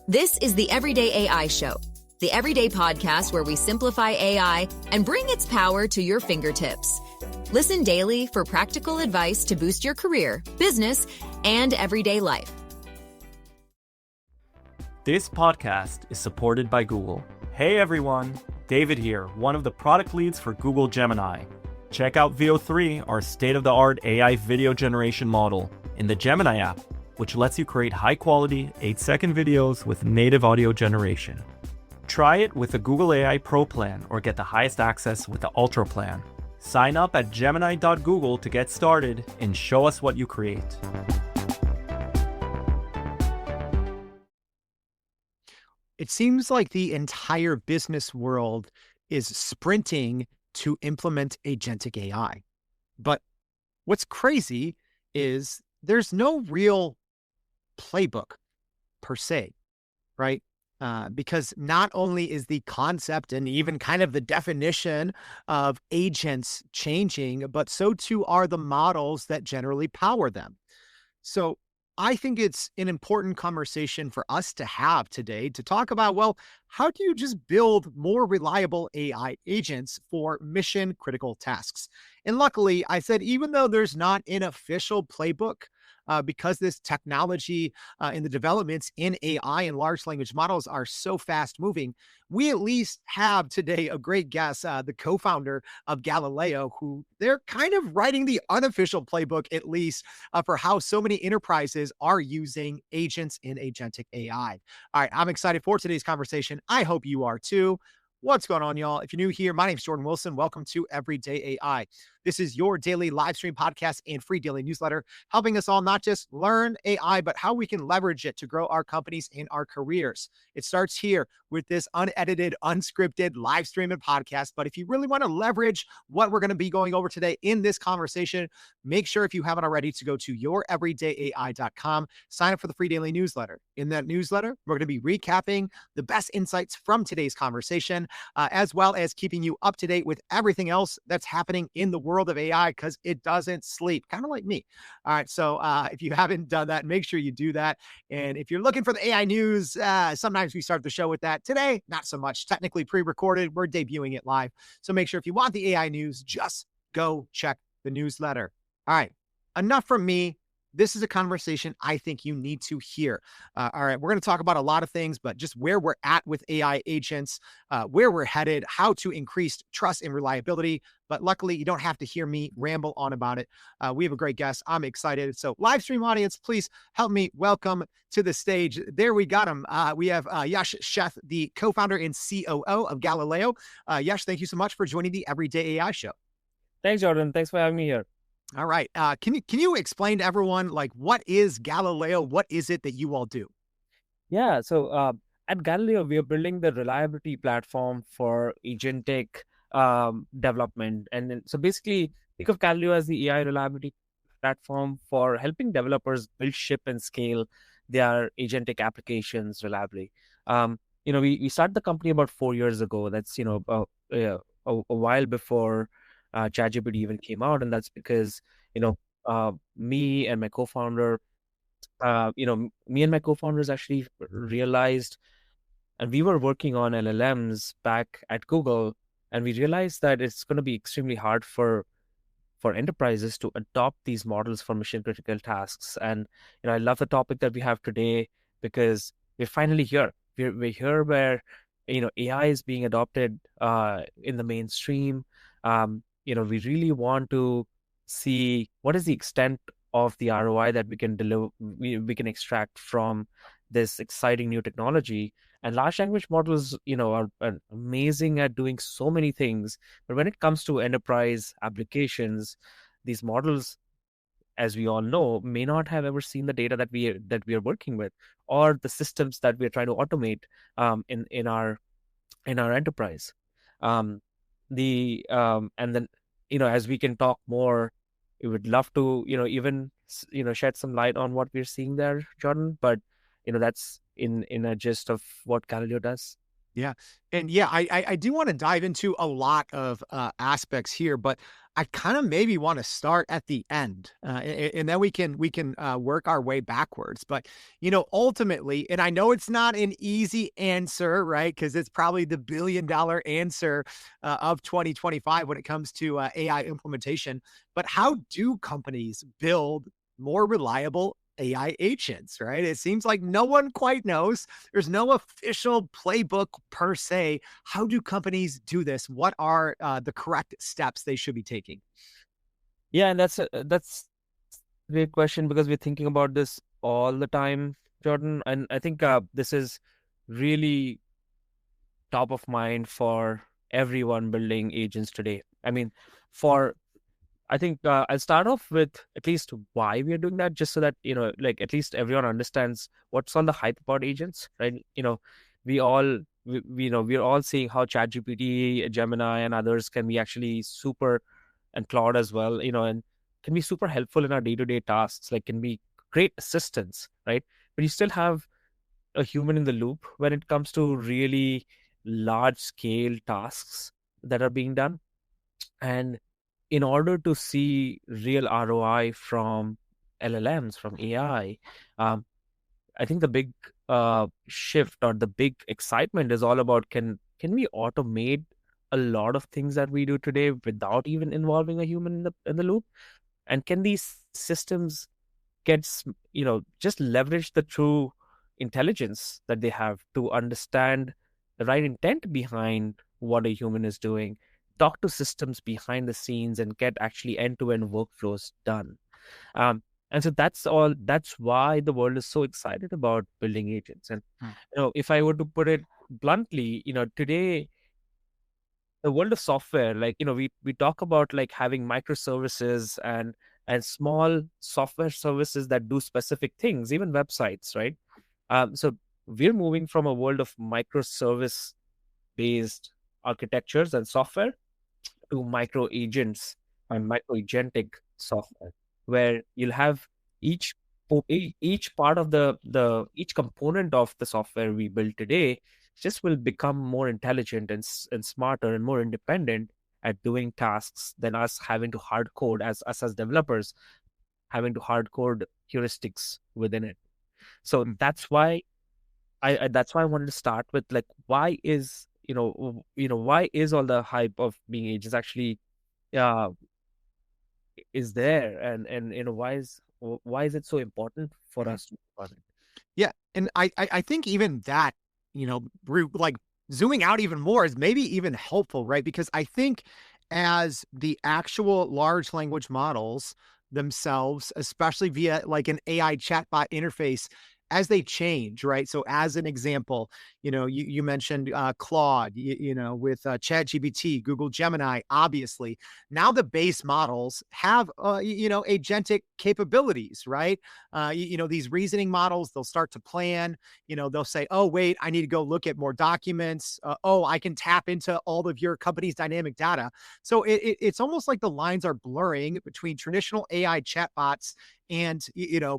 This is the Everyday AI Show, the everyday podcast where we simplify AI and bring its power to your fingertips. Listen daily for practical advice to boost your career, business, and everyday life. This podcast is supported by Google. Hey everyone, David here, one of the product leads for Google Gemini. Check out VO3, our state-of-the-art AI video generation model, in the Gemini app, which lets you create high-quality, 8-second videos with native audio generation. Try it with the Google AI Pro plan or get the highest access with the Ultra plan. Sign up at gemini.google to get started and show us what you create. It seems like the entire business world is sprinting to implement agentic AI. But what's crazy is there's no real playbook per se, right? Because not only is the concept and even kind of the definition of agents changing, but so too are the models that generally power them. So I think it's an important conversation for us to have today to talk about, well, how do you just build more reliable AI agents for mission critical tasks? And luckily, I said, even though there's not an official playbook, because this technology and the developments in AI and large language models are so fast moving, we at least have today a great guest, the co-founder of Galileo, who they're kind of writing the unofficial playbook, at least for how so many enterprises are using agents in agentic AI. All right, I'm excited for today's conversation. I hope you are too. What's going on, y'all? If you're new here, my name is Jordan Wilson. Welcome to Everyday AI. This is your daily live stream podcast and free daily newsletter, helping us all not just learn AI, but how we can leverage it to grow our companies and our careers. It starts here with this unedited, unscripted live stream and podcast. But if you really want to leverage what we're going to be going over today in this conversation, make sure, if you haven't already, to go to youreverydayai.com, sign up for the free daily newsletter. In that newsletter, we're going to be recapping the best insights from today's conversation, as well as keeping you up to date with everything else that's happening in the world of AI, because it doesn't sleep, kind of like me. All right. So if you haven't done that, make sure you do that. And if you're looking for the AI news, sometimes we start the show with that. Today, not so much. Technically pre-recorded. We're debuting it live. So make sure, if you want the AI news, just go check the newsletter. All right. Enough from me. This is a conversation I think you need to hear. All right, we're going to talk about a lot of things, but just where we're at with AI agents, where we're headed, how to increase trust and reliability. But luckily, you don't have to hear me ramble on about it. We have a great guest. I'm excited. So live stream audience, please help me welcome to the stage. There we got him. We have Yash Sheth, the co-founder and COO of Galileo. Yash, thank you so much for joining the Everyday AI Show. Thanks, Jordan. Thanks for having me here. All right. Can you explain to everyone, like, what is Galileo? What is it that you all do? Yeah. So at Galileo, we are building the reliability platform for agentic development. So basically, think of Galileo as the AI reliability platform for helping developers build, ship, and scale their agentic applications reliably. We started the company about 4 years ago. That's, a while before ChatGPT even came out, and that's because me and my co-founders actually realized, and we were working on LLMs back at Google, and we realized that it's going to be extremely hard for enterprises to adopt these models for mission critical tasks. And I love the topic that we have today, because we're finally here. We're here where AI is being adopted in the mainstream. We really want to see what is the extent of the ROI that we can deliver, we can extract from this exciting new technology. And large language models, are amazing at doing so many things. But when it comes to enterprise applications, these models, as we all know, may not have ever seen the data that we are working with, or the systems that we are trying to automate in our enterprise. And then as we can talk more, we would love to even shed some light on what we're seeing there, Jordan. But that's in a gist of what Galileo does. Yeah. And yeah, I do want to dive into a lot of aspects here, but I kind of maybe want to start at the end, and then we can work our way backwards. But ultimately, and I know it's not an easy answer, right? Because it's probably the $1 billion answer of 2025 when it comes to AI implementation. But how do companies build more reliable AI agents, right? It seems like no one quite knows. There's no official playbook per se. How do companies do this? What are the correct steps they should be taking? Yeah, and that's a great question because we're thinking about this all the time, Jordan. And I think this is really top of mind for everyone building agents today. I mean, for I think I'll start off with at least why we are doing that, just so that like at least everyone understands what's all the hype about agents, right? We all we're all seeing how ChatGPT, Gemini, and others can be actually super, and Claude as well, and can be super helpful in our day-to-day tasks, like can be great assistants, right? But you still have a human in the loop when it comes to really large scale tasks that are being done. And in order to see real ROI from LLMs, from AI, I think the big shift or the big excitement is all about can we automate a lot of things that we do today without even involving a human in the loop? And can these systems just leverage the true intelligence that they have to understand the right intent behind what a human is doing, talk to systems behind the scenes, and get actually end-to-end workflows done. And so that's why the world is so excited about building agents. And if I were to put it bluntly, today the world of software, like we talk about like having microservices and small software services that do specific things, even websites, right? So we're moving from a world of microservice based architectures and software to micro agents and micro agentic software, where you'll have each part of the each component of the software we build today just will become more intelligent and smarter and more independent at doing tasks than us having to hard code as developers, having to hard code heuristics within it. So that's why I wanted to start with, like, why is why is all the hype of being agents actually uh is there, and why is it so important for us to work on it? Yeah, and I think even that, like zooming out even more is maybe even helpful, right? Because I think as the actual large language models themselves, especially via like an AI chatbot interface, as they change, right? So as an example, you mentioned Claude, with ChatGPT, Google Gemini, obviously. Now the base models have, agentic capabilities, right? These reasoning models, they'll start to plan, they'll say, oh, wait, I need to go look at more documents. Oh, I can tap into all of your company's dynamic data. So it's almost like the lines are blurring between traditional AI chatbots and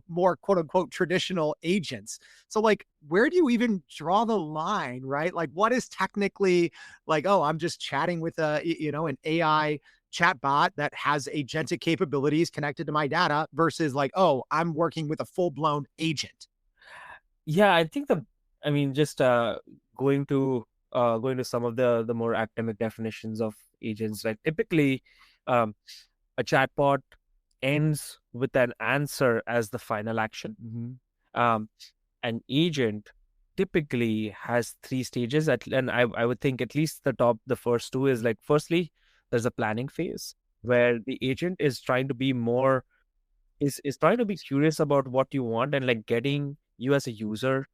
more quote unquote traditional agents. So like, where do you even draw the line, right? Like, what is technically like, oh, I'm just chatting with an AI chatbot that has agentic capabilities connected to my data versus like, oh, I'm working with a full-blown agent. Yeah, I think just going to some of the more academic definitions of agents, like typically um a chatbot ends with an answer as the final action. Um, an agent typically has three stages, and I would think at least the first two is like, firstly, there's a planning phase where the agent is trying to be more is trying to be curious about what you want, and like getting you as a user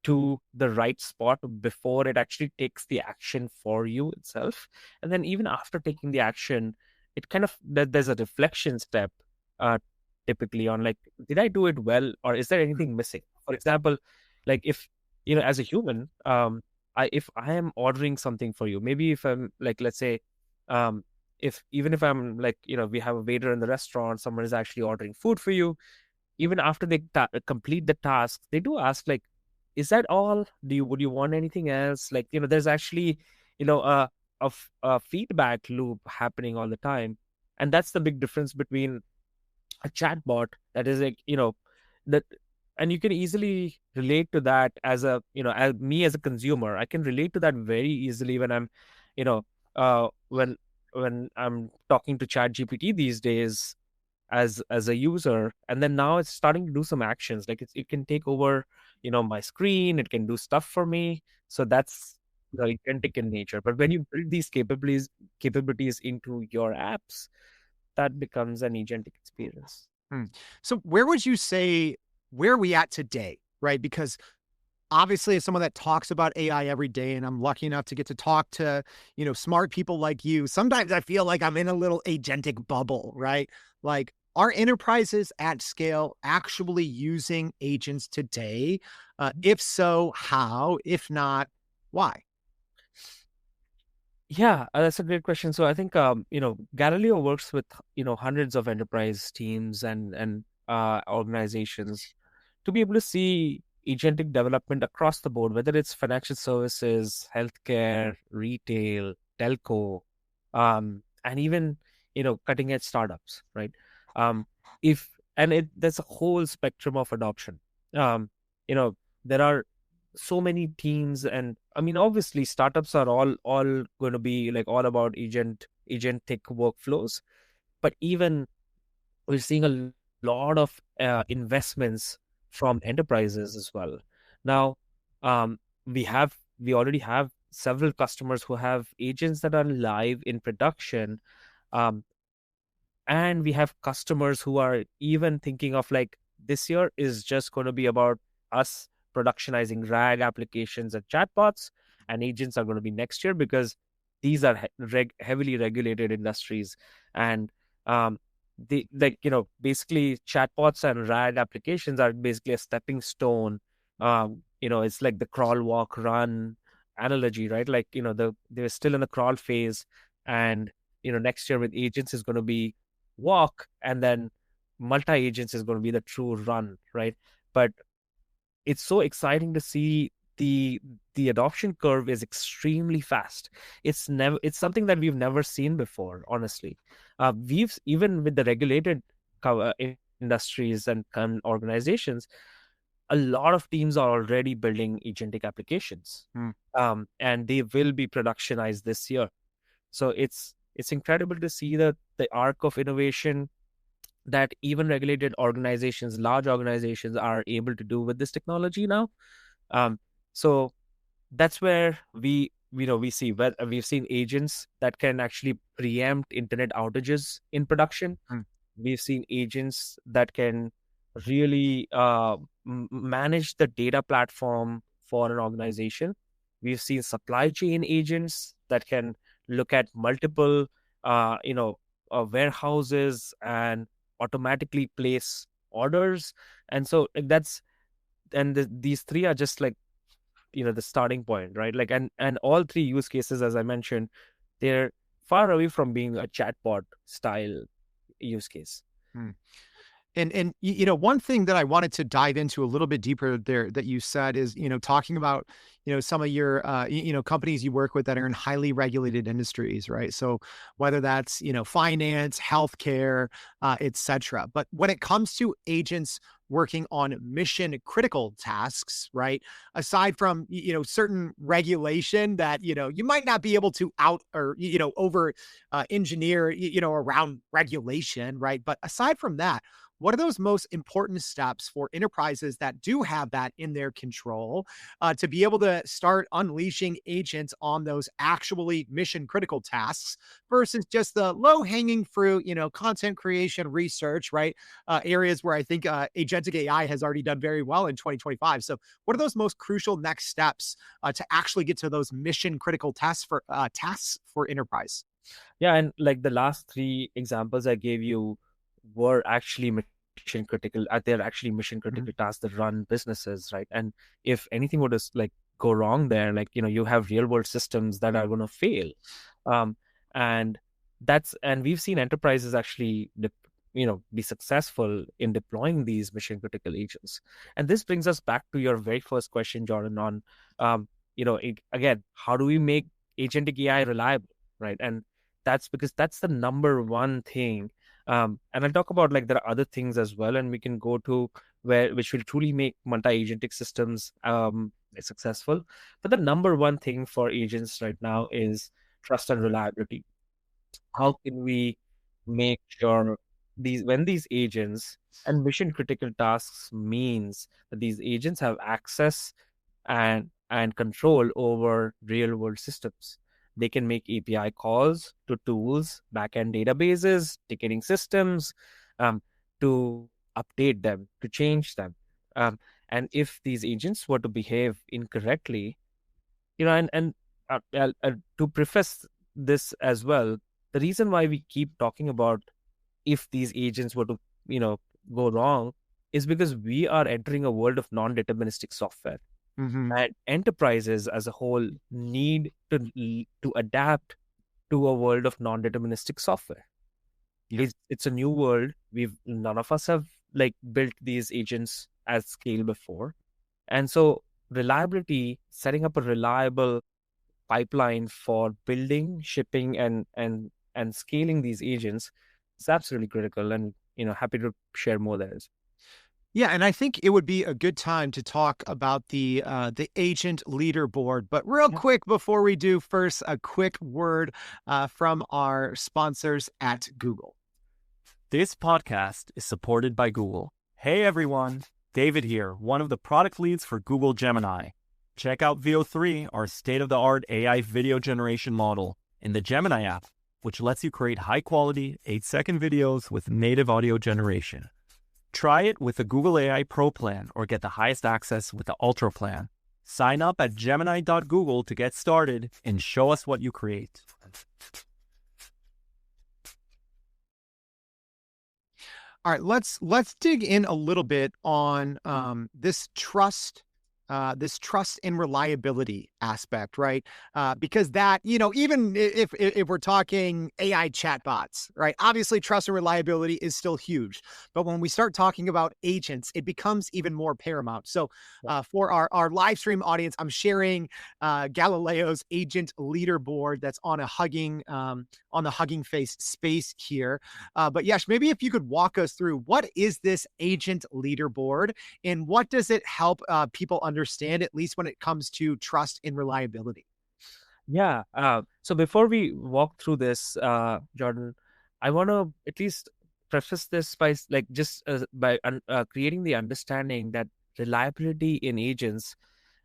to the right spot before it actually takes the action for you itself. And then even after taking the action, it kind of there's a reflection step, uh, typically, on like, did I do it well, or is there anything missing? For example, like if as a human, if I am ordering something for you, maybe if I'm like, let's say, if I'm like, we have a waiter in the restaurant, someone is actually ordering food for you, even after they complete the task, they do ask like, is that all? Would you want anything else? Like, there's actually, a feedback loop happening all the time. And that's the big difference between a chatbot that is like, that, and you can easily relate to that as a, as me as a consumer. I can relate to that very easily when I'm, you know, when I'm talking to ChatGPT these days as a user. And then now it's starting to do some actions, like it can take over, my screen, it can do stuff for me. So that's the agentic in nature. But when you build these capabilities into your apps, that becomes an agentic experience. So where would you say, where are we at today, right? Because obviously as someone that talks about AI every day, and I'm lucky enough to get to talk to, smart people like you, sometimes I feel like I'm in a little agentic bubble, right? Like, are enterprises at scale actually using agents today? If so, how? If not, why? Yeah, that's a great question. So I think Galileo works with hundreds of enterprise teams and organizations to be able to see agentic development across the board, whether it's financial services, healthcare, retail, telco, and even cutting edge startups, right? Um, if and it There's a whole spectrum of adoption. Um, you know, there are so many teams, and I mean, obviously startups are all going to be like all about agentic workflows, but even we're seeing a lot of investments from enterprises as well. Now, um, we already have several customers who have agents that are live in production, um, and we have customers who are even thinking of like, this year is just going to be about us productionizing RAG applications and chatbots, and agents are going to be next year, because these are heavily regulated industries. And the like basically chatbots and RAG applications are basically a stepping stone. It's like the crawl, walk, run analogy, right? Like, they're still in the crawl phase, and next year with agents is going to be walk, and then multi-agents is going to be the true run, right? But it's so exciting to see the adoption curve is extremely fast. It's something that we've never seen before, honestly. We've Even with the regulated industries and organizations, a lot of teams are already building agentic applications, and they will be productionized this year. So it's incredible to see the arc of innovation that even regulated organizations, large organizations, are able to do with this technology now. So that's where we see where we've seen agents that can actually preempt internet outages in production. We've seen agents that can really manage the data platform for an organization. We've seen supply chain agents that can look at multiple warehouses and automatically place orders. And so like, these three are just like the starting point, right? Like, and all three use cases, as I mentioned, they're far away from being a chatbot style use case. And one thing that I wanted to dive into a little bit deeper there that you said is, talking about, some of your, companies you work with that are in highly regulated industries, right? So whether that's, finance, healthcare, et cetera. But when it comes to agents working on mission critical tasks, right? Aside from, certain regulation that, you might not be able to over engineer, around regulation, right? But aside from that, what are those most important steps for enterprises that do have that in their control to be able to start unleashing agents on those actually mission critical tasks versus just the low hanging fruit, content creation, research, right? Areas where I think agentic AI has already done very well in 2025. So what are those most crucial next steps to actually get to those mission critical tasks for enterprise? Yeah, and like the last three examples I gave you were actually mission critical. They're actually mission critical tasks that run businesses, right? And if anything were to like go wrong there, like you have real world systems that are going to fail, and we've seen enterprises actually be successful in deploying these mission critical agents. And this brings us back to your very first question, Jordan, on again, how do we make agentic AI reliable, right? And that's because that's the number one thing. And I'll talk about like there are other things as well, and we can go to which will truly make multi-agentic systems successful. But the number one thing for agents right now is trust and reliability. How can we make sure when these agents and mission critical tasks means that these agents have access and control over real world systems? They can make API calls to tools, backend databases, ticketing systems, to update them, to change them. And if these agents were to behave incorrectly, to preface this as well, the reason why we keep talking about if these agents were to, go wrong is because we are entering a world of non-deterministic software. And enterprises as a whole need to adapt to a world of non-deterministic software. It's a new world. None of us have like built these agents at scale before. And so reliability, setting up a reliable pipeline for building, shipping, and scaling these agents is absolutely critical. And happy to share more there. Yeah, and I think it would be a good time to talk about the agent leaderboard. But real quick before we do, first a quick word from our sponsors at Google. This podcast is supported by Google. Hey everyone, David here, one of the product leads for Google Gemini. Check out VO3, our state-of-the-art AI video generation model, in the Gemini app, which lets you create high-quality, 8-second videos with native audio generation. Try it with the Google AI Pro plan or get the highest access with the Ultra plan. Sign up at gemini.google to get started and show us what you create. All right, let's dig in a little bit on this trust and reliability aspect, right? Because that, even if we're talking AI chatbots, right? Obviously, trust and reliability is still huge. But when we start talking about agents, it becomes even more paramount. So for our live stream audience, I'm sharing Galileo's agent leaderboard that's on a Hugging Face space here. But Yash, maybe if you could walk us through what is this agent leaderboard and what does it help people understand, at least when it comes to trust and reliability? Yeah. So before we walk through this, Jordan, I want to at least preface this by creating the understanding that reliability in agents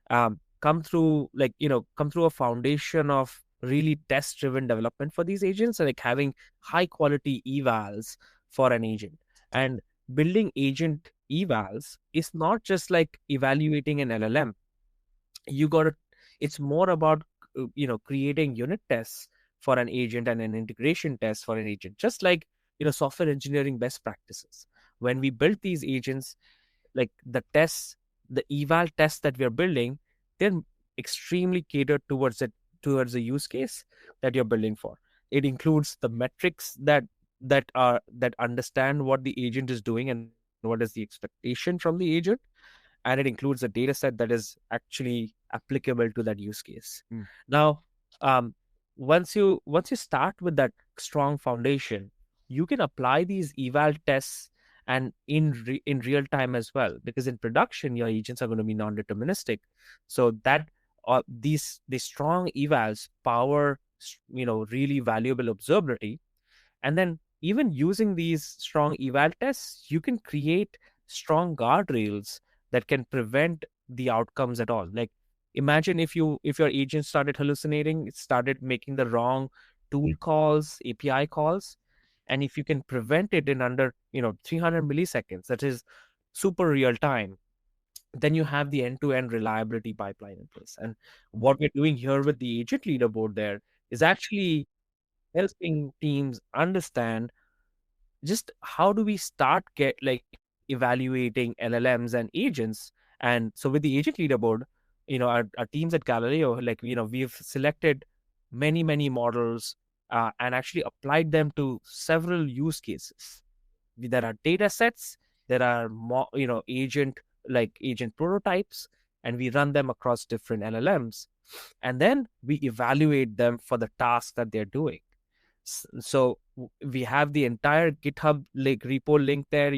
come through a foundation of really test-driven development for these agents, and like having high-quality evals for an agent. And building agent evals is not just like evaluating an LLM. It's more about creating unit tests for an agent and an integration test for an agent, just like software engineering best practices. When we build these agents, like the eval tests that we are building, they're extremely catered towards the use case that you're building for. It includes the metrics that understand what the agent is doing and what is the expectation from the agent, and it includes a data set that is actually applicable to that use case. Now, once you start with that strong foundation, you can apply these eval tests and in real time as well, because in production your agents are going to be non-deterministic. So that these strong evals power really valuable observability. And then even using these strong eval tests, you can create strong guardrails that can prevent the outcomes at all. Like imagine if your agent started hallucinating, it started making the wrong tool calls, API calls, and if you can prevent it in under 300 milliseconds, that is super real time, then you have the end-to-end reliability pipeline in place. And what we're doing here with the agent leaderboard there is actually helping teams understand just how do we start evaluating LLMs and agents. And so with the agent leaderboard, our teams at Galileo, we've selected many models and actually applied them to several use cases. There are data sets, there are agent prototypes, and we run them across different LLMs. And then we evaluate them for the task that they're doing. So we have the entire GitHub like repo link there.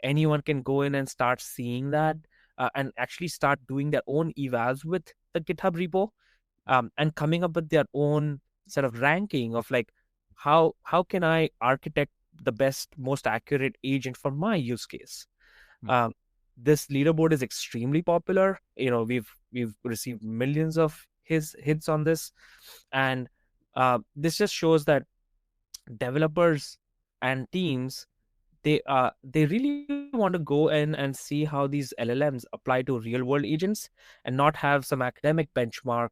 Anyone can go in and start seeing that, and actually start doing their own evals with the GitHub repo, and coming up with their own sort of ranking of like how can I architect the best, most accurate agent for my use case. Um, this leaderboard is extremely popular. We've received millions of hits on this, and this just shows that developers and teams, they really want to go in and see how these LLMs apply to real world agents, and not have some academic benchmark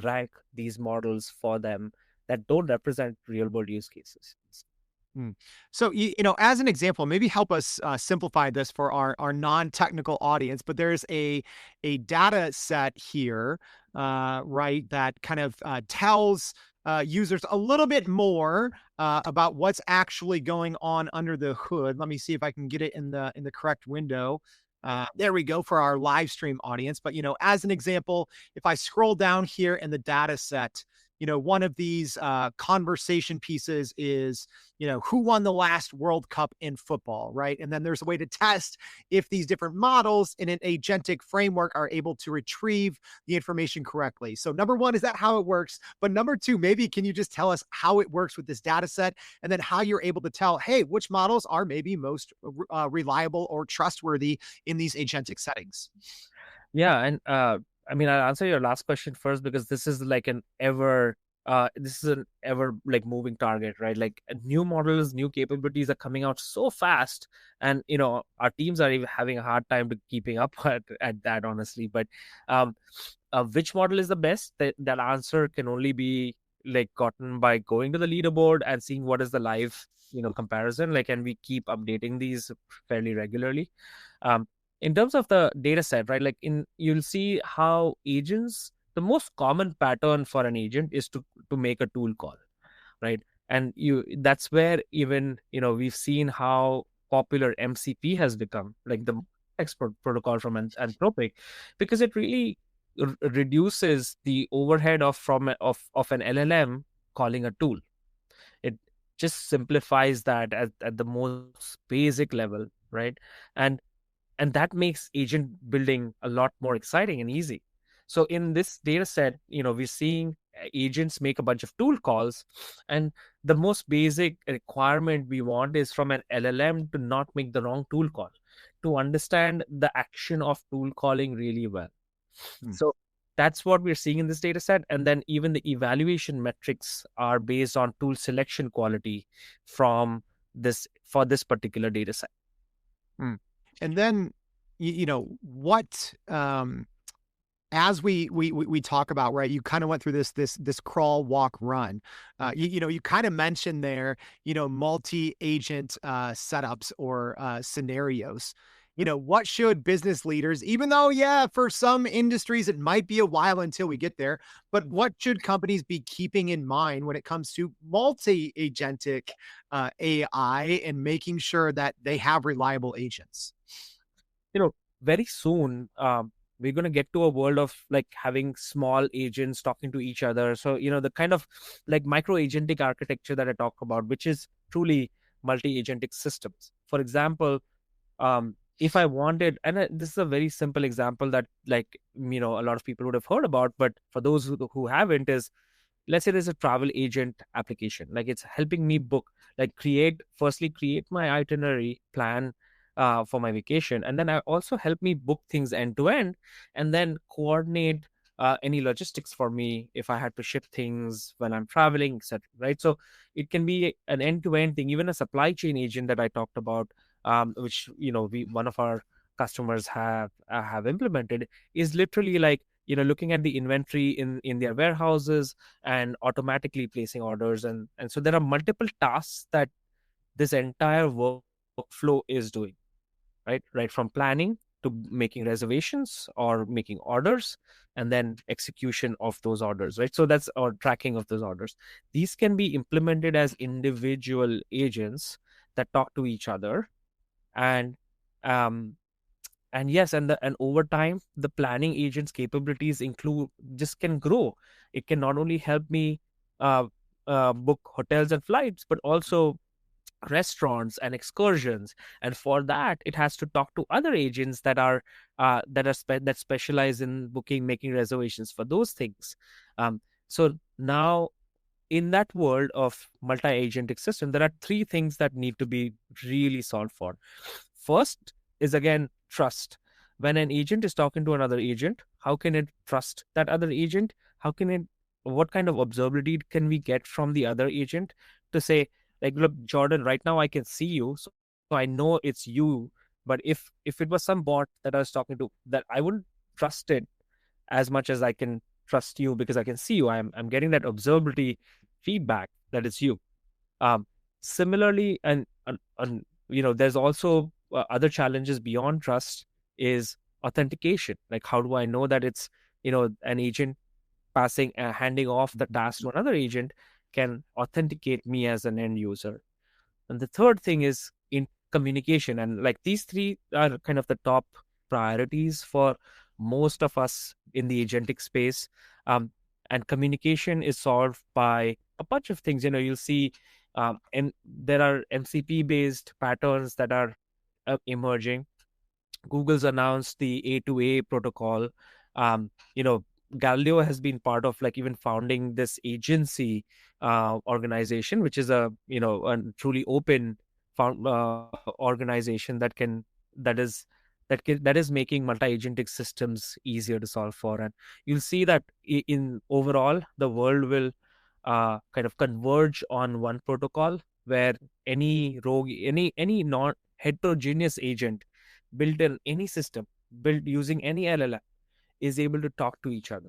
rank these models for them that don't represent real world use cases. So, as an example, maybe help us simplify this for our non-technical audience. But there's a data set here, right, that kind of tells users a little bit more about what's actually going on under the hood. Let me see if I can get it in the correct window. There we go for our live stream audience. But as an example, if I scroll down here in the data set, one of these conversation pieces is, who won the last World Cup in football, right? And then there's a way to test if these different models in an agentic framework are able to retrieve the information correctly. So number one, is that how it works? But number two, maybe can you just tell us how it works with this data set, and then how you're able to tell, hey, which models are maybe most reliable or trustworthy in these agentic settings? Yeah, and I mean, I'll answer your last question first, because this is an ever like moving target, right? Like new models, new capabilities are coming out so fast, and our teams are even having a hard time to keeping up at that, honestly. But which model is the best? That answer can only be like gotten by going to the leaderboard and seeing what is the live comparison. And we keep updating these fairly regularly. In terms of the data set, right, you'll see how agents, the most common pattern for an agent is to make a tool call, right? And that's where even we've seen how popular MCP has become, like the expert protocol from Anthropic, because it really reduces the overhead of an LLM calling a tool. It just simplifies that at the most basic level, right? And that makes agent building a lot more exciting and easy. So in this data set, we're seeing agents make a bunch of tool calls, and the most basic requirement we want is from an LLM to not make the wrong tool call, to understand the action of tool calling really well. So that's what we're seeing in this data set. And then even the evaluation metrics are based on tool selection quality for this particular data set. And then, what, as we talk about, right, you kind of went through this crawl, walk, run. You kind of mentioned there, multi-agent setups or scenarios. What should business leaders, even though, yeah, for some industries, it might be a while until we get there, but what should companies be keeping in mind when it comes to multi-agentic AI and making sure that they have reliable agents? Very soon, we're going to get to a world of having small agents talking to each other. So, the kind of micro agentic architecture that I talk about, which is truly multi-agentic systems. For example, if I wanted, and this is a very simple example that a lot of people would have heard about, but for those who haven't, is, let's say there's a travel agent application, it's helping me book, create my itinerary plan for my vacation, and then I also help me book things end to end, and then coordinate any logistics for me if I had to ship things when I'm traveling, etc. Right? So it can be an end to end thing. Even a supply chain agent that I talked about, which one of our customers have implemented, is literally looking at the inventory in their warehouses and automatically placing orders, and so there are multiple tasks that this entire workflow is doing, right from planning to making reservations or making orders, and then execution of those orders, right? So that's our tracking of those orders. These can be implemented as individual agents that talk to each other, and yes, and over time, the planning agent's capabilities can grow. It can not only help me book hotels and flights, but also restaurants and excursions. And for that, it has to talk to other agents that specialize in booking, making reservations for those things. So now, in that world of multi-agentic system, there are three things that need to be really solved for. First is, again, trust. When an agent is talking to another agent, how can it trust that other agent? What kind of observability can we get from the other agent to say, like, look, Jordan, right now I can see you, so I know it's you. But if it was some bot that I was talking to, that I wouldn't trust it as much as I can trust you, because I can see you. I'm getting that observability feedback that it's you. Similarly, and there's also other challenges beyond trust is authentication. Like, how do I know that it's an agent handing off the task to another agent can authenticate me as an end user? And the third thing is in communication. And like, these three are kind of the top priorities for most of us in the agentic space. And communication is solved by a bunch of things. You'll see, and there are MCP based patterns that are emerging. Google's announced the A2A protocol. Galileo has been part of, like, even founding this agency organization, which is a truly open organization that is making multi-agentic systems easier to solve for. And you'll see that in overall, the world will kind of converge on one protocol, where any non heterogeneous agent built in any system, built using any LLM, is able to talk to each other.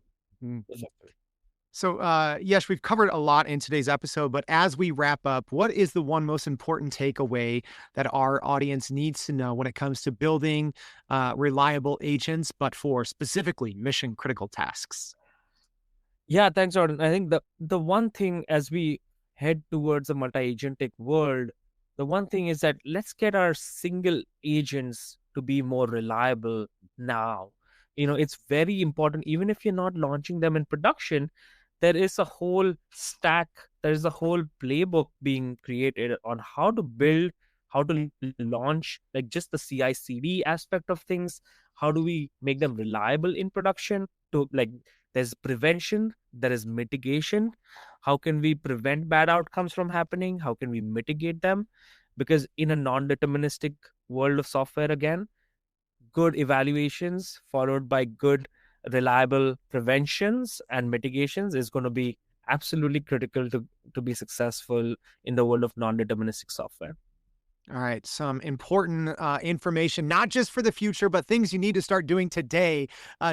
So, Yesh, we've covered a lot in today's episode, but as we wrap up, what is the one most important takeaway that our audience needs to know when it comes to building reliable agents, but for specifically mission-critical tasks? Yeah, thanks, Jordan. I think the one thing, as we head towards a multi-agentic world, the one thing is that let's get our single agents to be more reliable now. It's very important. Even if you're not launching them in production, there is a whole stack, there is a whole playbook being created on how to build, how to launch, like, just the CI/CD aspect of things. How do we make them reliable in production? There's prevention, there is mitigation. How can we prevent bad outcomes from happening? How can we mitigate them? Because in a non-deterministic world of software, again, good evaluations followed by good, reliable preventions and mitigations is going to be absolutely critical to be successful in the world of non-deterministic software. All right. Some important information, not just for the future, but things you need to start doing today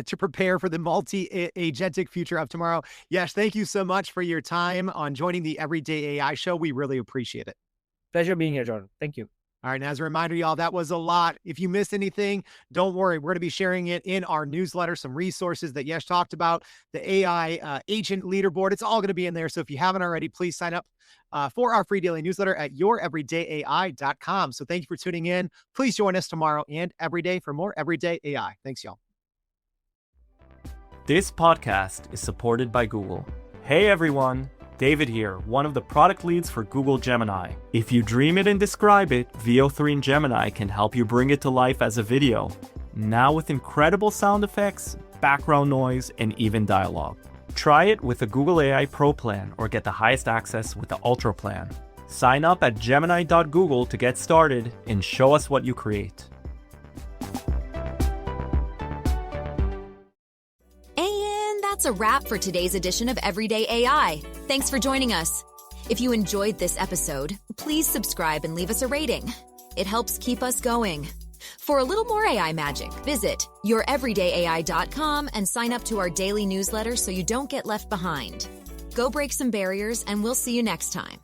to prepare for the multi-agentic future of tomorrow. Yesh, thank you so much for your time on joining the Everyday AI Show. We really appreciate it. Pleasure being here, Jordan. Thank you. All right. And as a reminder, y'all, that was a lot. If you missed anything, don't worry. We're going to be sharing it in our newsletter, some resources that Yesh talked about, the AI agent leaderboard. It's all going to be in there. So if you haven't already, please sign up for our free daily newsletter at youreverydayai.com. So thank you for tuning in. Please join us tomorrow and every day for more Everyday AI. Thanks, y'all. This podcast is supported by Google. Hey, everyone. David here, one of the product leads for Google Gemini. If you dream it and describe it, VO3 in Gemini can help you bring it to life as a video. Now with incredible sound effects, background noise, and even dialogue. Try it with the Google AI Pro plan or get the highest access with the Ultra plan. Sign up at gemini.google to get started and show us what you create. That's a wrap for today's edition of Everyday AI. Thanks for joining us. If you enjoyed this episode, please subscribe and leave us a rating. It helps keep us going. For a little more AI magic, visit youreverydayai.com and sign up to our daily newsletter so you don't get left behind. Go break some barriers, and we'll see you next time.